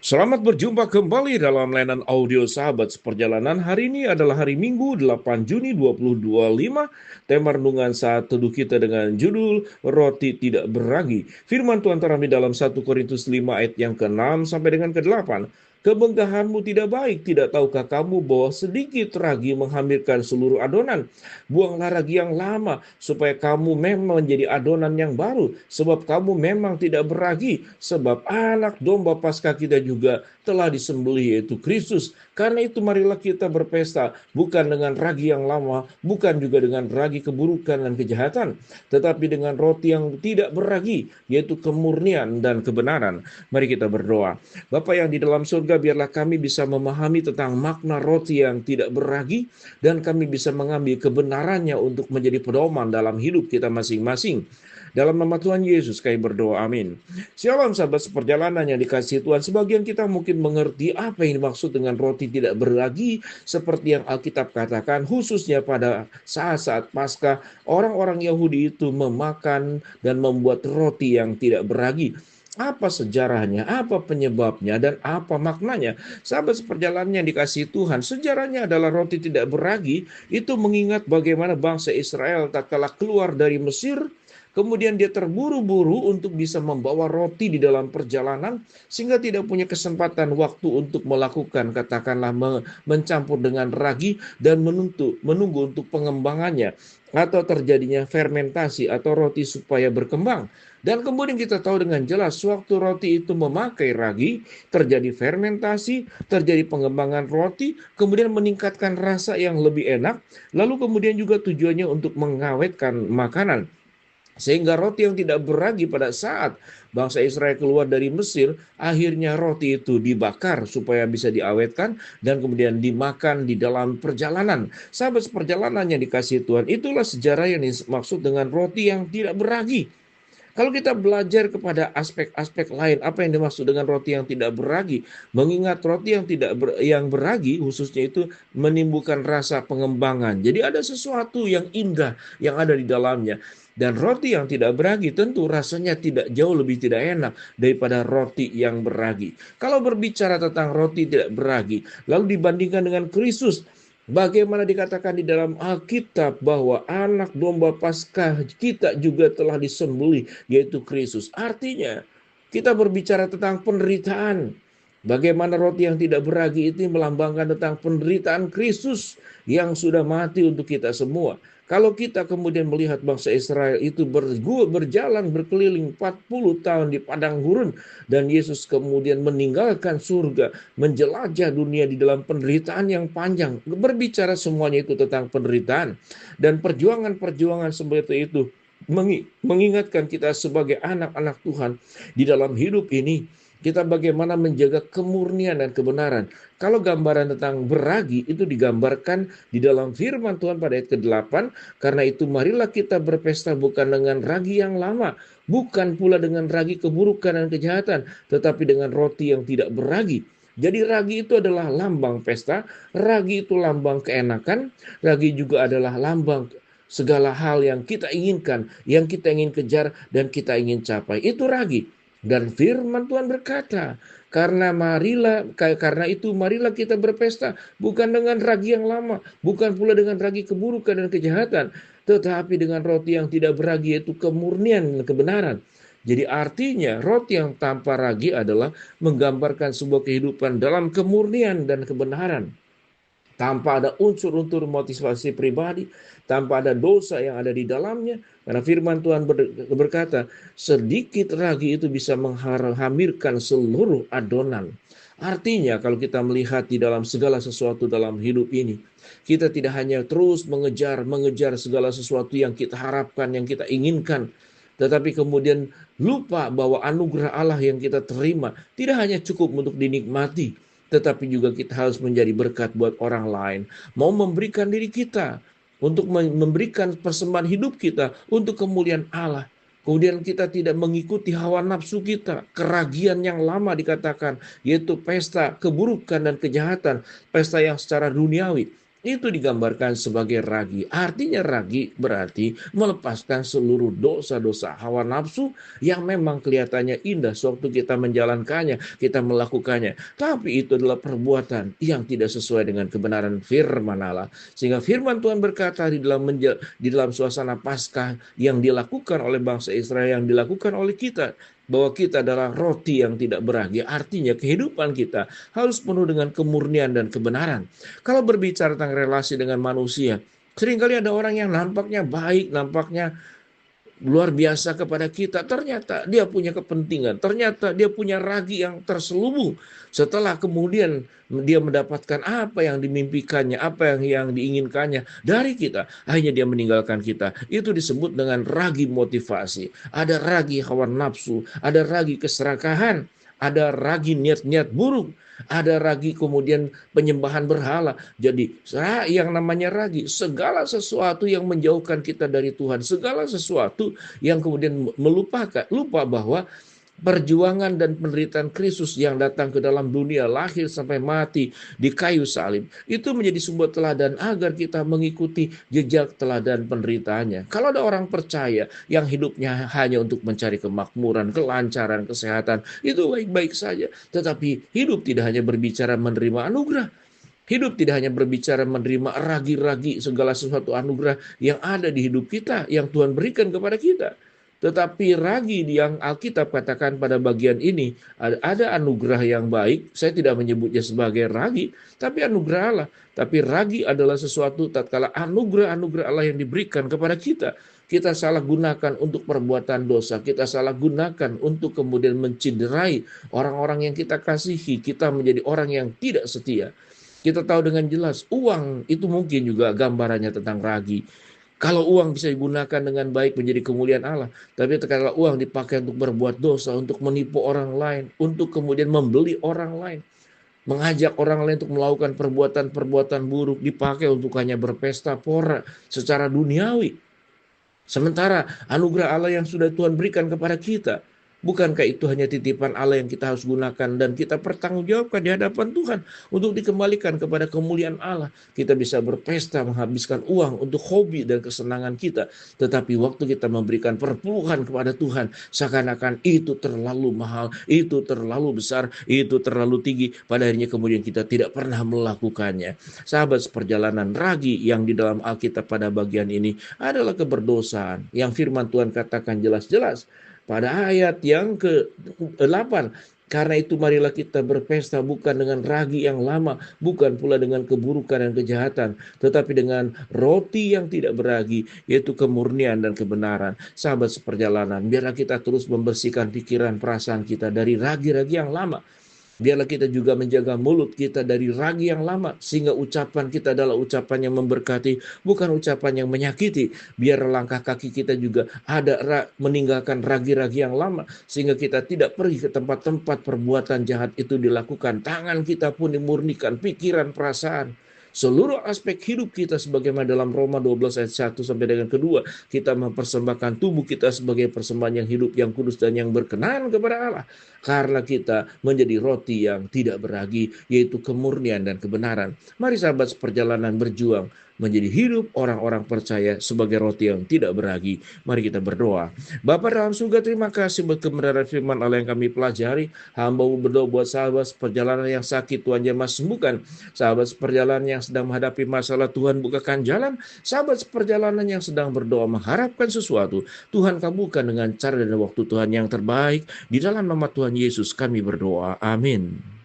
Selamat berjumpa kembali dalam layanan audio Sahabat Seperjalanan. Hari ini adalah hari Minggu 8 Juni 2025. Tema renungan saat teduh kita dengan judul Roti Tidak Beragi. Firman Tuhan terambil dalam 1 Korintus 5 ayat yang ke-6 sampai dengan ke-8. Kebengkahanmu tidak baik, tidak tahukah kamu bahwa sedikit ragi menghamirkan seluruh adonan? Buanglah ragi yang lama, supaya kamu memang menjadi adonan yang baru, sebab kamu memang tidak beragi, sebab anak domba Paskah kita juga telah disembelih, yaitu Kristus. Karena itu marilah kita berpesta, bukan dengan ragi yang lama, bukan juga dengan ragi keburukan dan kejahatan, tetapi dengan roti yang tidak beragi, yaitu kemurnian dan kebenaran. Mari kita berdoa. Bapa yang di dalam surga, biarlah kami bisa memahami tentang makna roti yang tidak beragi, dan kami bisa mengambil kebenarannya untuk menjadi pedoman dalam hidup kita masing-masing. Dalam nama Tuhan Yesus kami berdoa, amin. Shalom sahabat seperjalanan yang dikasihi Tuhan. Sebagian kita mungkin mengerti apa yang dimaksud dengan roti tidak beragi, seperti yang Alkitab katakan, khususnya pada saat-saat Paskah, orang-orang Yahudi itu memakan dan membuat roti yang tidak beragi. Apa sejarahnya, apa penyebabnya, dan apa maknanya? Sahabat seperjalanan yang dikasihi Tuhan, sejarahnya adalah roti tidak beragi, itu mengingat bagaimana bangsa Israel tatkala keluar dari Mesir, kemudian dia terburu-buru untuk bisa membawa roti di dalam perjalanan, sehingga tidak punya kesempatan waktu untuk melakukan, katakanlah mencampur dengan ragi dan menunggu untuk pengembangannya atau terjadinya fermentasi atau roti supaya berkembang. Dan kemudian kita tahu dengan jelas waktu roti itu memakai ragi, terjadi fermentasi, terjadi pengembangan roti, kemudian meningkatkan rasa yang lebih enak, lalu kemudian juga tujuannya untuk mengawetkan makanan. Sehingga roti yang tidak beragi pada saat bangsa Israel keluar dari Mesir, akhirnya roti itu dibakar supaya bisa diawetkan dan kemudian dimakan di dalam perjalanan. Sahabat perjalanan yang dikasihi Tuhan, itulah sejarah yang dimaksud dengan roti yang tidak beragi. Kalau kita belajar kepada aspek-aspek lain, apa yang dimaksud dengan roti yang tidak beragi? Mengingat roti yang beragi khususnya itu menimbulkan rasa pengembangan. Jadi ada sesuatu yang indah yang ada di dalamnya. Dan roti yang tidak beragi tentu rasanya tidak jauh lebih tidak enak daripada roti yang beragi. Kalau berbicara tentang roti tidak beragi, lalu dibandingkan dengan Kristus, bagaimana dikatakan di dalam Alkitab bahwa anak domba Paskah kita juga telah disembelih, yaitu Kristus. Artinya kita berbicara tentang penderitaan. Bagaimana roti yang tidak beragi itu melambangkan tentang penderitaan Kristus yang sudah mati untuk kita semua. Kalau kita kemudian melihat bangsa Israel itu berjalan berkeliling 40 tahun di padang gurun, dan Yesus kemudian meninggalkan surga, menjelajah dunia di dalam penderitaan yang panjang. Berbicara semuanya itu tentang penderitaan. Dan perjuangan-perjuangan seperti itu mengingatkan kita sebagai anak-anak Tuhan di dalam hidup ini, kita bagaimana menjaga kemurnian dan kebenaran. Kalau gambaran tentang beragi itu digambarkan di dalam firman Tuhan pada ayat ke-8, karena itu marilah kita berpesta bukan dengan ragi yang lama, bukan pula dengan ragi keburukan dan kejahatan, tetapi dengan roti yang tidak beragi. Jadi ragi itu adalah lambang pesta, ragi itu lambang keenakan, ragi juga adalah lambang segala hal yang kita inginkan, yang kita ingin kejar dan kita ingin capai. Itu ragi. Dan firman Tuhan berkata, karena itu marilah kita berpesta bukan dengan ragi yang lama, bukan pula dengan ragi keburukan dan kejahatan, tetapi dengan roti yang tidak beragi, yaitu kemurnian dan kebenaran. Jadi artinya roti yang tanpa ragi adalah menggambarkan sebuah kehidupan dalam kemurnian dan kebenaran, tanpa ada unsur-unsur motivasi pribadi, tanpa ada dosa yang ada di dalamnya. Karena firman Tuhan berkata, sedikit ragi itu bisa menghamirkan seluruh adonan. Artinya kalau kita melihat di dalam segala sesuatu dalam hidup ini, kita tidak hanya terus mengejar segala sesuatu yang kita harapkan, yang kita inginkan, tetapi kemudian lupa bahwa anugerah Allah yang kita terima tidak hanya cukup untuk dinikmati, tetapi juga kita harus menjadi berkat buat orang lain. Mau memberikan diri kita untuk memberikan persembahan hidup kita untuk kemuliaan Allah. Kemudian kita tidak mengikuti hawa nafsu kita, keragian yang lama dikatakan, yaitu pesta keburukan dan kejahatan, pesta yang secara duniawi. Itu digambarkan sebagai ragi. Artinya ragi berarti melepaskan seluruh dosa-dosa hawa nafsu yang memang kelihatannya indah sewaktu kita menjalankannya, kita melakukannya. Tapi itu adalah perbuatan yang tidak sesuai dengan kebenaran firman Allah. Sehingga firman Tuhan berkata di dalam suasana Paskah yang dilakukan oleh bangsa Israel, yang dilakukan oleh kita, bahwa kita adalah roti yang tidak beragi. Artinya kehidupan kita harus penuh dengan kemurnian dan kebenaran. Kalau berbicara tentang relasi dengan manusia, seringkali ada orang yang nampaknya baik, nampaknya luar biasa kepada kita. Ternyata dia punya kepentingan. Ternyata dia punya ragi yang terselubung. Setelah kemudian dia mendapatkan apa yang dimimpikannya, apa yang diinginkannya dari kita, akhirnya dia meninggalkan kita. Itu disebut dengan ragi motivasi. Ada ragi hawa nafsu, ada ragi keserakahan, ada ragi niat-niat buruk, ada ragi kemudian penyembahan berhala. Jadi yang namanya ragi, segala sesuatu yang menjauhkan kita dari Tuhan, segala sesuatu yang kemudian lupa bahwa perjuangan dan penderitaan Kristus yang datang ke dalam dunia, lahir sampai mati di kayu salib, itu menjadi sebuah teladan agar kita mengikuti jejak teladan penderitaannya. Kalau ada orang percaya yang hidupnya hanya untuk mencari kemakmuran, kelancaran, kesehatan, itu baik-baik saja. Tetapi hidup tidak hanya berbicara menerima anugerah. Hidup tidak hanya berbicara menerima ragi-ragi segala sesuatu anugerah yang ada di hidup kita, yang Tuhan berikan kepada kita. Tetapi ragi yang Alkitab katakan pada bagian ini, ada anugerah yang baik. Saya tidak menyebutnya sebagai ragi, tapi anugerah Allah. Tapi ragi adalah sesuatu tatkala anugerah-anugerah Allah yang diberikan kepada kita. Kita salah gunakan untuk perbuatan dosa. Kita salah gunakan untuk kemudian menciderai orang-orang yang kita kasihi. Kita menjadi orang yang tidak setia. Kita tahu dengan jelas uang itu mungkin juga gambarannya tentang ragi. Kalau uang bisa digunakan dengan baik menjadi kemuliaan Allah. Tapi kalau uang dipakai untuk berbuat dosa, untuk menipu orang lain, untuk kemudian membeli orang lain, mengajak orang lain untuk melakukan perbuatan-perbuatan buruk, dipakai untuk hanya berpesta pora secara duniawi. Sementara anugerah Allah yang sudah Tuhan berikan kepada kita, bukankah itu hanya titipan Allah yang kita harus gunakan dan kita pertanggungjawabkan di hadapan Tuhan untuk dikembalikan kepada kemuliaan Allah. Kita bisa berpesta, menghabiskan uang untuk hobi dan kesenangan kita. Tetapi waktu kita memberikan perpuluhan kepada Tuhan, seakan-akan itu terlalu mahal, itu terlalu besar, itu terlalu tinggi. Pada akhirnya kemudian kita tidak pernah melakukannya. Sahabat seperjalanan, ragi yang di dalam Alkitab pada bagian ini adalah keberdosaan yang firman Tuhan katakan jelas-jelas pada ayat yang ke-8, karena itu marilah kita berpesta bukan dengan ragi yang lama, bukan pula dengan keburukan dan kejahatan, tetapi dengan roti yang tidak beragi, yaitu kemurnian dan kebenaran. Sahabat seperjalanan, biarlah kita terus membersihkan pikiran perasaan kita dari ragi-ragi yang lama. Biarlah kita juga menjaga mulut kita dari ragi yang lama, sehingga ucapan kita adalah ucapan yang memberkati, bukan ucapan yang menyakiti. Biar langkah kaki kita juga ada meninggalkan ragi-ragi yang lama, sehingga kita tidak pergi ke tempat-tempat perbuatan jahat itu dilakukan. Tangan kita pun dimurnikan, pikiran, perasaan. Seluruh aspek hidup kita sebagaimana dalam Roma 12 ayat 1 sampai dengan kedua, kita mempersembahkan tubuh kita sebagai persembahan yang hidup, yang kudus dan yang berkenan kepada Allah. Karena kita menjadi roti yang tidak beragi, yaitu kemurnian dan kebenaran. Mari sahabat seperjalanan berjuang menjadi hidup orang-orang percaya sebagai roti yang tidak beragi. Mari kita berdoa. Bapa dalam surga, terima kasih buat kebenaran firman Allah yang kami pelajari. Hamba-Mu berdoa buat sahabat seperjalanan yang sakit, Tuhan jamah sembuhkan. Sahabat seperjalanan yang sedang menghadapi masalah, Tuhan bukakan jalan. Sahabat seperjalanan yang sedang berdoa mengharapkan sesuatu, Tuhan kabulkan dengan cara dan waktu Tuhan yang terbaik. Di dalam nama Tuhan Yesus kami berdoa. Amin.